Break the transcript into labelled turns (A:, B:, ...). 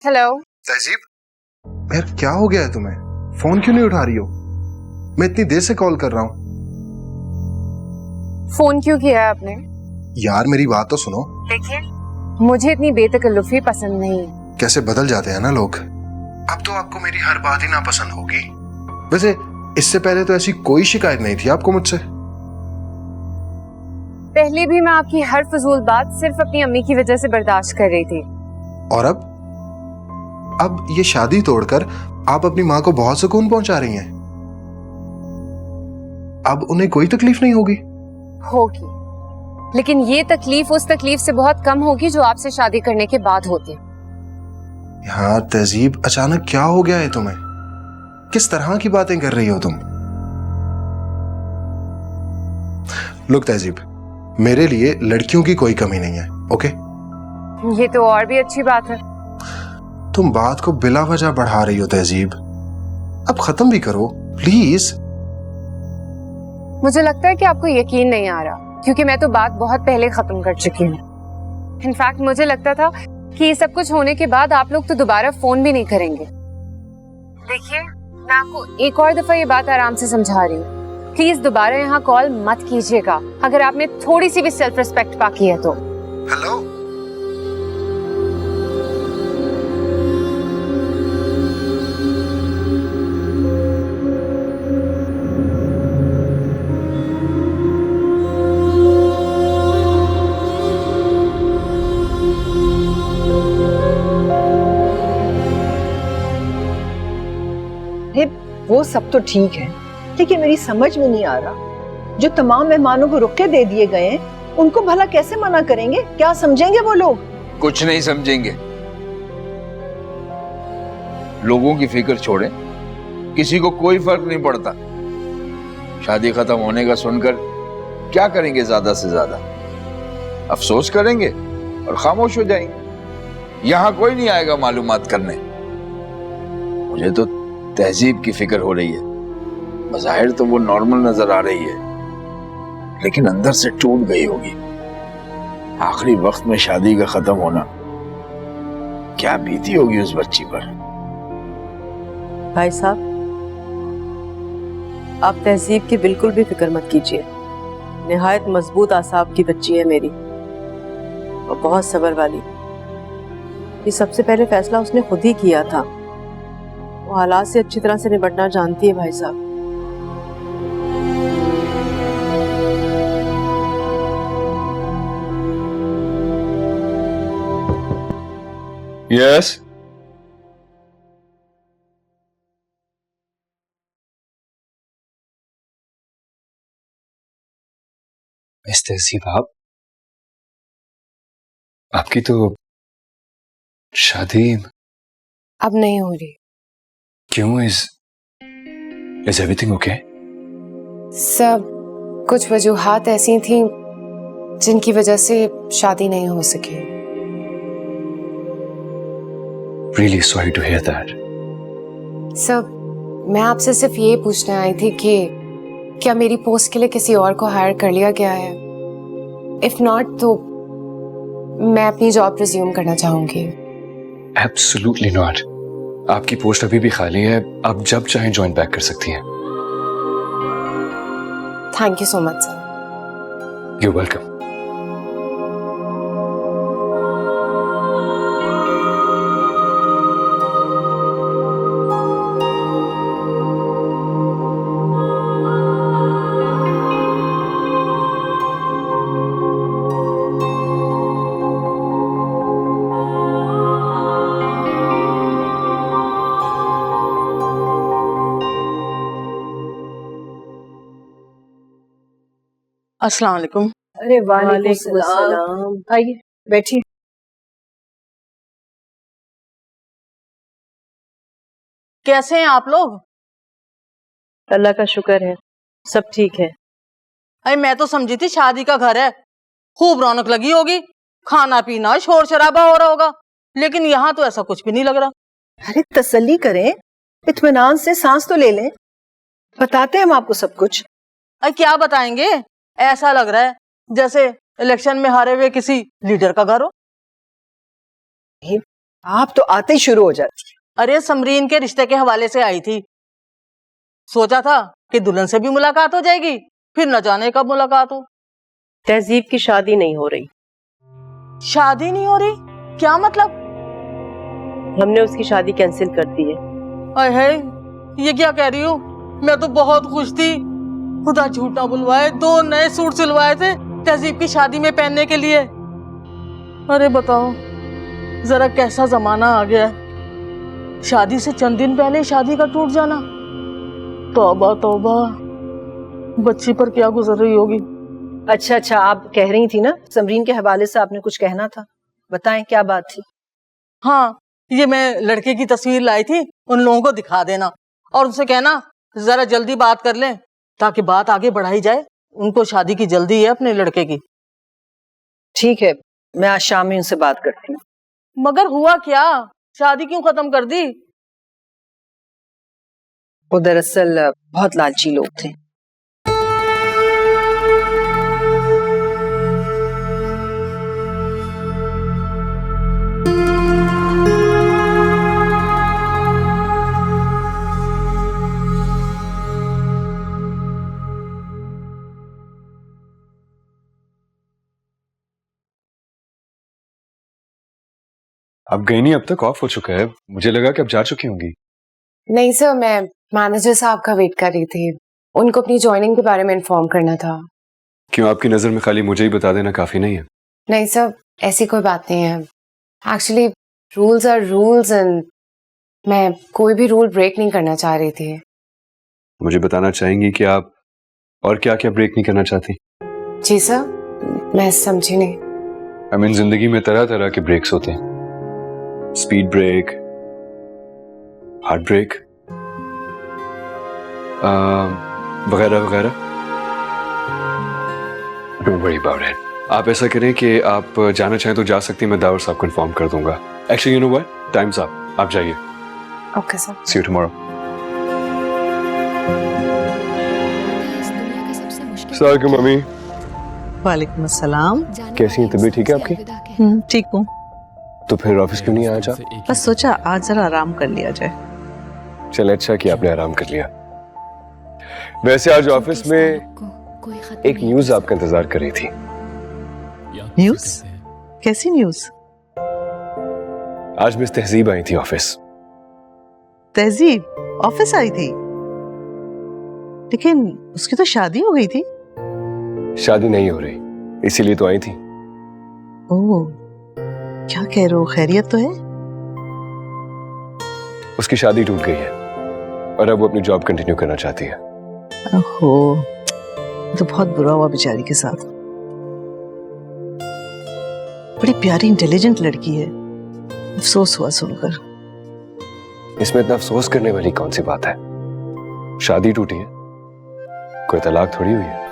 A: Hello
B: तहजीब, यार क्या हो गया है तुम्हें? फोन क्यों नहीं उठा रही हो? मैं इतनी देर से कॉल कर रहा हूँ।
A: फोन क्यों किया है आपने?
B: यार मेरी बात तो सुनो।
A: देखिए, मुझे इतनी बेतकल्लुफी पसंद नहीं।
B: कैसे बदल जाते हैं ना लोग। अब तो आपको मेरी हर बात ही नापसंद होगी। वैसे इससे पहले तो ऐसी कोई शिकायत नहीं थी आपको मुझसे।
A: पहले भी मैं आपकी हर फजूल बात सिर्फ अपनी अम्मी की वजह से बर्दाश्त कर रही थी।
B: और अब ये शादी तोड़कर आप अपनी माँ को बहुत सुकून पहुंचा रही हैं। अब उन्हें कोई तकलीफ नहीं होगी?
A: होगी, लेकिन ये तकलीफ उस तकलीफ से बहुत कम होगी जो आपसे शादी करने के बाद होती।
B: यार तहजीब, अचानक क्या हो गया है तुम्हें? किस तरह की बातें कर रही हो तुम? लुक तहजीब, मेरे लिए लड़कियों की कोई कमी नहीं है, ओके?
A: ये तो और भी अच्छी बात है।
B: तुम बात को बिला वजह बढ़ा रही हो तहजीब। अब खत्म भी करो प्लीज।
A: मुझे लगता है कि आपको यकीन नहीं आ रहा, क्योंकि मैं तो बात बहुत पहले खत्म कर चुकी हूँ। इनफैक्ट मुझे लगता था कि ये सब कुछ होने के बाद आप लोग तो दोबारा फोन भी नहीं करेंगे। देखिए, मैं आपको एक और दफा ये बात आराम से समझा रही हूँ, प्लीज दोबारा यहाँ कॉल मत कीजिएगा अगर आपने थोड़ी सी भी सेल्फ रिस्पेक्ट बाकी है तो।
B: हेलो,
C: वो सब तो ठीक है, लेकिन मेरी समझ में नहीं आ रहा, जो तमाम मेहमानों को रुके दे दिए गए हैं उनको भला कैसे मना करेंगे? क्या समझेंगे वो लोग?
D: कुछ नहीं समझेंगे। लोगों की फिक्र छोड़े, किसी को कोई फर्क नहीं पड़ता। शादी खत्म होने का सुनकर क्या करेंगे? ज्यादा से ज्यादा अफसोस करेंगे और खामोश हो जाएंगे। यहां कोई नहीं आएगा मालूमात करने। मुझे तो तहजीब की फिक्र हो रही है। बज़ाहिर तो वो नॉर्मल नजर आ रही है, लेकिन अंदर से टूट गई होगी। आखिरी वक्त में शादी का खत्म होना, क्या बीती होगी उस बच्ची पर।
E: भाई साहब, आप तहजीब की बिल्कुल भी फिक्र मत कीजिए। निहायत मजबूत आसाब की बच्ची है मेरी, और बहुत सब्र वाली। ये सबसे पहले फैसला उसने खुद ही किया था। वो हालात से अच्छी तरह से निपटना जानती है भाई साहब।
D: यस,
F: मिस तहजीब, आपकी तो शादी
A: अब नहीं हो रही।
F: क्यों? Is everything okay?
A: सब कुछ वजूहात ऐसी थी जिनकी वजह से शादी नहीं हो सकी।
F: Really sorry to hear that.
A: सब, मैं आपसे सिर्फ ये पूछने आई थी कि क्या मेरी पोस्ट के लिए किसी और को हायर कर लिया गया है? इफ नॉट तो मैं अपनी जॉब रिज्यूम करना चाहूंगी।
F: Absolutely not. आपकी पोस्ट अभी भी खाली है, आप जब चाहें ज्वाइन बैक कर सकती हैं।
A: Thank you so much sir.
F: You welcome.
C: अस्सलाम वालेकुम। अरे वालेकुम सलाम। आइए बैठिए। कैसे हैं आप लोग?
E: अल्लाह का शुक्र है, सब ठीक है।
C: अरे मैं तो समझी थी शादी का घर है, खूब रौनक लगी होगी, खाना पीना शोर शराबा हो रहा होगा, लेकिन यहाँ तो ऐसा कुछ भी नहीं लग रहा। अरे तसल्ली करें, इत्मीनान से सांस तो ले लें, बताते हैं हम आपको सब कुछ। अरे क्या बताएंगे? ऐसा लग रहा है जैसे इलेक्शन में हारे हुए किसी लीडर का घर हो।
G: आप तो आते ही शुरू हो जाती।
C: अरे समरीन के रिश्ते के हवाले से आई थी, सोचा था कि दुल्हन से भी मुलाकात हो जाएगी, फिर न जाने कब मुलाकात हो।
E: तहजीब की शादी नहीं हो रही।
C: शादी नहीं हो रही? क्या मतलब?
E: हमने उसकी शादी कैंसिल कर दी है।
C: अरे है, ये क्या कह रही हो? मैं तो बहुत खुश थी, खुदा झूठ ना बुलवाए, 2 नए सूट सिलवाए थे तहजीब की शादी में पहनने के लिए। अरे बताओ जरा कैसा जमाना आ गया है, शादी से चंद दिन पहले शादी का टूट जाना। तौबा तौबा, बच्ची पर क्या गुजर रही होगी।
G: अच्छा, आप कह रही थी ना समरीन के हवाले से आपने कुछ कहना था, बताएं क्या बात थी।
C: हाँ, ये मैं लड़के की तस्वीर लाई थी, उन लोगों को दिखा देना और उनसे कहना जरा जल्दी बात कर लें ताकि बात आगे बढ़ाई जाए। उनको शादी की जल्दी है अपने लड़के की।
G: ठीक है, मैं आज शाम में उनसे बात करती हूँ।
C: मगर हुआ क्या, शादी क्यों खत्म कर दी?
G: वो दरअसल बहुत लालची लोग थे।
F: आप गई नहीं, अब तक ऑफ हो चुका है। मुझे लगा कि आप जा चुकी होंगी।
A: नहीं सर, मैं मैनेजर साहब का वेट कर रही थी, उनको अपनी ज्वाइनिंग के बारे में इन्फॉर्म करना था।
F: क्यों, आपकी नजर में खाली मुझे ही बता देना काफी नहीं है?
A: नहीं सर, ऐसी कोई बात नहीं है। Actually rules are rules and मैं कोई भी रूल ब्रेक नहीं करना चाह रही थी।
F: मुझे बताना चाहेंगी कि आप और क्या क्या ब्रेक नहीं करना चाहती?
A: जी सर, मैं समझी नहीं।
F: आई मीन जिंदगी में तरह तरह के ब्रेक्स होते हैं, स्पीड ब्रेक, हार्ट ब्रेक वगैरह वगैरह। Don't worry about it. आप ऐसा करें कि आप जाना चाहें तो जा सकती हैं, मैं दावर साहब को इन्फॉर्म कर दूंगा। Actually you know what, time's up, आप जाइए।
A: Okay sir.
F: See you tomorrow. अस्सलाम वालेकुम मम्मी।
C: वालेकुम अस्सलाम।
F: कैसी हैं, तबीयत ठीक है आपकी?
C: ठीक हूँ,
F: तो फिर ऑफिस क्यों नहीं आया आज?
C: बस सोचा आज जरा आराम कर लिया जाए।
F: चल अच्छा कि आपने आराम कर लिया। वैसे आज ऑफिस में एक न्यूज आपका इंतजार कर रही थी।
C: न्यूज़? कैसी न्यूज़?
F: आज मिस तहजीब आई थी ऑफिस।
C: तहजीब ऑफिस आई थी, लेकिन उसकी तो शादी हो गई थी।
F: शादी नहीं हो रही, इसीलिए तो आई थी।
C: ओह, क्या कह रहे हो, खैरियत तो है?
F: उसकी शादी टूट गई है और अब वो अपनी जॉब कंटिन्यू करना चाहती है।
C: ओहो, तो बहुत बुरा हुआ बेचारी के साथ। बड़ी प्यारी इंटेलिजेंट लड़की है, अफसोस हुआ सुनकर।
F: इसमें इतना अफसोस करने वाली कौन सी बात है? शादी टूटी है, कोई तलाक थोड़ी हुई है।